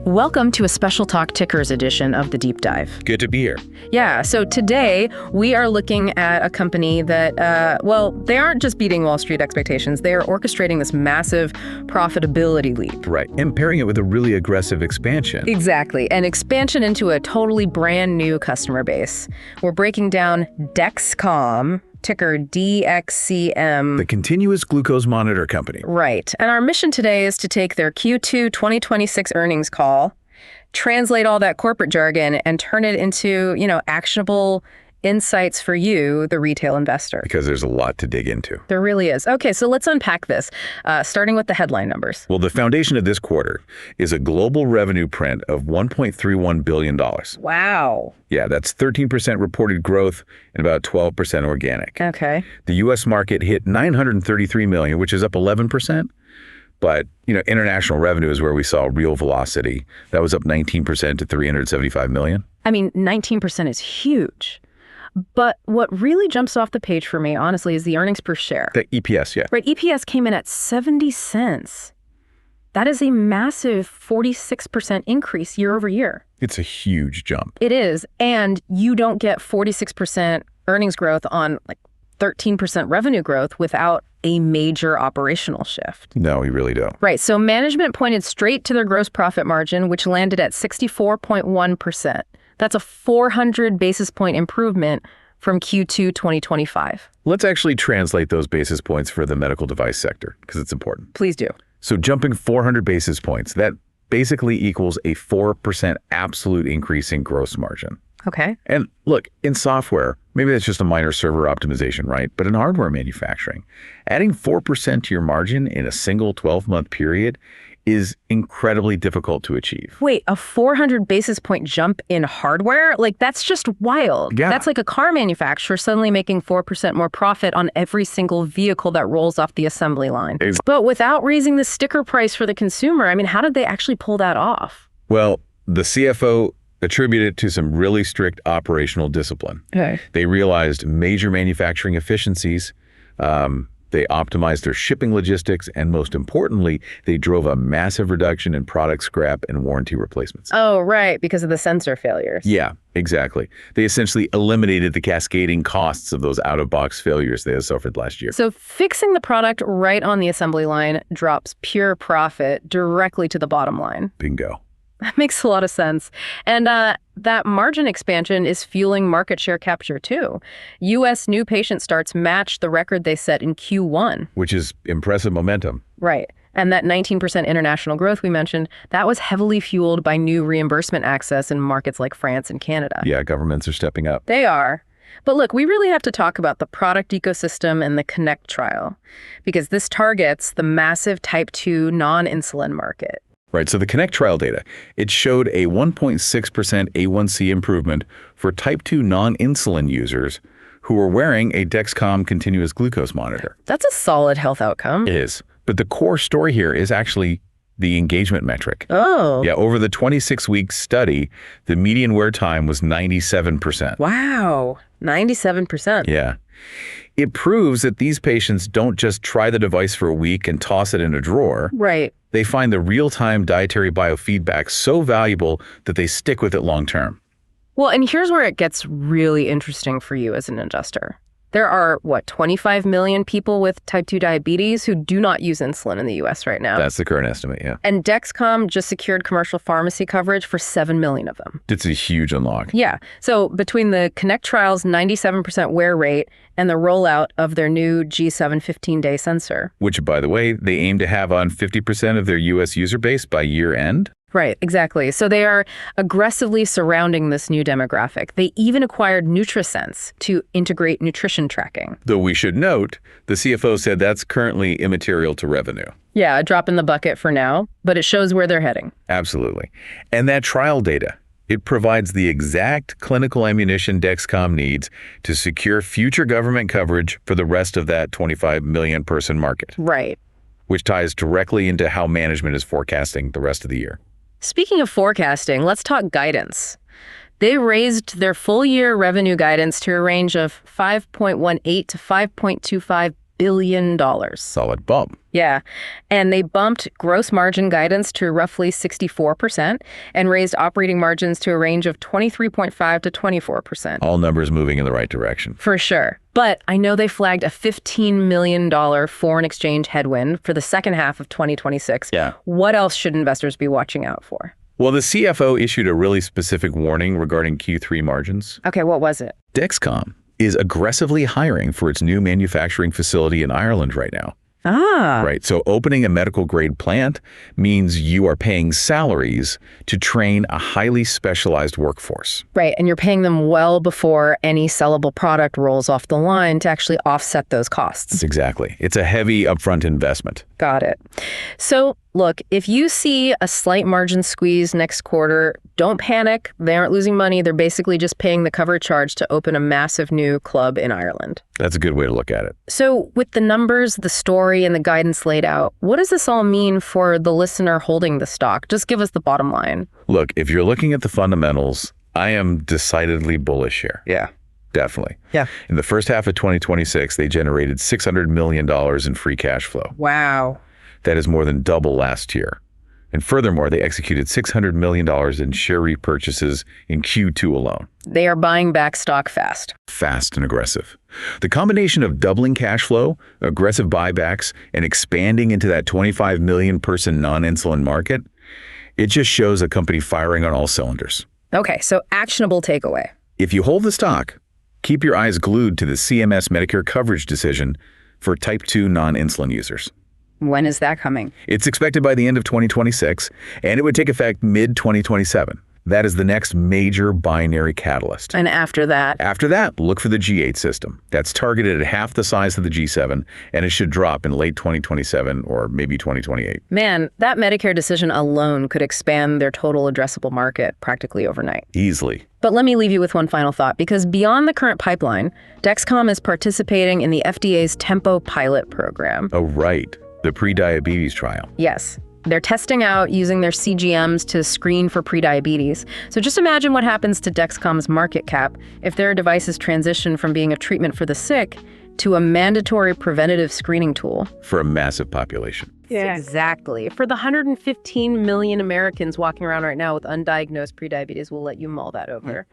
Welcome to a special Talk Tickers edition of the Deep Dive. Good to be here. Yeah, so today we are looking at a company that, they aren't just beating Wall Street expectations, they are orchestrating this massive profitability leap. Right, and pairing it with a really aggressive expansion. Exactly, an expansion into a totally brand new customer base. We're breaking down Dexcom, ticker DXCM. The continuous glucose monitor company. Right. And our mission today is to take their Q2 2026 earnings call, translate all that corporate jargon, and turn it into, actionable insights for you, the retail investor. Because there's a lot to dig into. There really is. Okay, so let's unpack this, starting with the headline numbers. Well, the foundation of this quarter is a global revenue print of $1.31 billion. Wow. Yeah, that's 13% reported growth and about 12% organic. Okay. The U.S. market hit $933 million, which is up 11%. But, international revenue is where we saw real velocity. That was up 19% to $375 million. I mean, 19% is huge. But what really jumps off the page for me, honestly, is the earnings per share. The EPS, yeah. Right, EPS came in at 70 cents. That is a massive 46% increase year over year. It's a huge jump. It is, and you don't get 46% earnings growth on 13% revenue growth without a major operational shift. No, we really don't. Right, so management pointed straight to their gross profit margin, which landed at 64.1%. That's a 400 basis point improvement from Q2 2025. Let's actually translate those basis points for the medical device sector, because it's important. Please do. So jumping 400 basis points, that basically equals a 4% absolute increase in gross margin. Okay. And look, in software, maybe that's just a minor server optimization, right? But in hardware manufacturing, adding 4% to your margin in a single 12-month period is incredibly difficult to achieve. Wait, a 400 basis point jump in hardware? That's just wild. Yeah. That's like a car manufacturer suddenly making 4% more profit on every single vehicle that rolls off the assembly line. But without raising the sticker price for the consumer, how did they actually pull that off? Well, the CFO attributed it to some really strict operational discipline. Okay. They realized major manufacturing efficiencies. They optimized their shipping logistics, and most importantly, they drove a massive reduction in product scrap and warranty replacements. Oh, right, because of the sensor failures. Yeah, exactly. They essentially eliminated the cascading costs of those out-of-box failures they had suffered last year. So fixing the product right on the assembly line drops pure profit directly to the bottom line. Bingo. That makes a lot of sense. And that margin expansion is fueling market share capture too. U.S. new patient starts matched the record they set in Q1. Which is impressive momentum. Right. And that 19% international growth we mentioned, that was heavily fueled by new reimbursement access in markets like France and Canada. Yeah, governments are stepping up. They are. But look, we really have to talk about the product ecosystem and the CONNECT trial, because this targets the massive type 2 non-insulin market. Right, so the CONNECT trial data, it showed a 1.6% A1C improvement for type 2 non-insulin users who were wearing a Dexcom continuous glucose monitor. That's a solid health outcome. It is. But the core story here is actually the engagement metric. Oh. Yeah, over the 26-week study, the median wear time was 97%. Wow, 97%. Yeah. It proves that these patients don't just try the device for a week and toss it in a drawer. Right. They find the real-time dietary biofeedback so valuable that they stick with it long-term. Well, and here's where it gets really interesting for you as an investor. There are, 25 million people with type 2 diabetes who do not use insulin in the U.S. right now. That's the current estimate, yeah. And Dexcom just secured commercial pharmacy coverage for 7 million of them. It's a huge unlock. Yeah. So between the CONNECT trial's 97% wear rate and the rollout of their new G7 15-day sensor. Which, by the way, they aim to have on 50% of their U.S. user base by year end. Right, exactly. So they are aggressively surrounding this new demographic. They even acquired Nutrisense to integrate nutrition tracking. Though we should note, the CFO said that's currently immaterial to revenue. Yeah, a drop in the bucket for now, but it shows where they're heading. Absolutely. And that trial data, it provides the exact clinical ammunition Dexcom needs to secure future government coverage for the rest of that 25 million person market. Right. Which ties directly into how management is forecasting the rest of the year. Speaking of forecasting, let's talk guidance. They raised their full-year revenue guidance to a range of $5.18 to $5.25 billion. Solid bump. Yeah. And they bumped gross margin guidance to roughly 64% and raised operating margins to a range of 23.5 to 24%. All numbers moving in the right direction. For sure. But I know they flagged a $15 million foreign exchange headwind for the second half of 2026. Yeah. What else should investors be watching out for? Well, the CFO issued a really specific warning regarding Q3 margins. Okay, what was it? Dexcom is aggressively hiring for its new manufacturing facility in Ireland right now. Right. So opening a medical grade plant means you are paying salaries to train a highly specialized workforce. Right. And you're paying them well before any sellable product rolls off the line to actually offset those costs. Exactly. It's a heavy upfront investment. Got it. So look, if you see a slight margin squeeze next quarter, don't panic. They aren't losing money. They're basically just paying the cover charge to open a massive new club in Ireland. That's a good way to look at it. So with the numbers, the story, and the guidance laid out, what does this all mean for the listener holding the stock? Just give us the bottom line. Look, if you're looking at the fundamentals, I am decidedly bullish here. Yeah. Definitely. Yeah. In the first half of 2026, they generated $600 million in free cash flow. Wow. That is more than double last year. And furthermore, they executed $600 million in share repurchases in Q2 alone. They are buying back stock fast. Fast and aggressive. The combination of doubling cash flow, aggressive buybacks, and expanding into that 25 million person non-insulin market, it just shows a company firing on all cylinders. Okay, so actionable takeaway. If you hold the stock, keep your eyes glued to the CMS Medicare coverage decision for type 2 non-insulin users. When is that coming? It's expected by the end of 2026, and it would take effect mid-2027. That is the next major binary catalyst. And after that? After that, look for the G8 system. That's targeted at half the size of the G7, and it should drop in late 2027 or maybe 2028. Man, that Medicare decision alone could expand their total addressable market practically overnight. Easily. But let me leave you with one final thought, because beyond the current pipeline, Dexcom is participating in the FDA's Tempo pilot program. Oh, right. The pre-diabetes trial. Yes. They're testing out using their CGMs to screen for prediabetes. So just imagine what happens to Dexcom's market cap if their devices transition from being a treatment for the sick to a mandatory preventative screening tool. For a massive population. Yeah. Exactly. For the 115 million Americans walking around right now with undiagnosed prediabetes, we'll let you mull that over.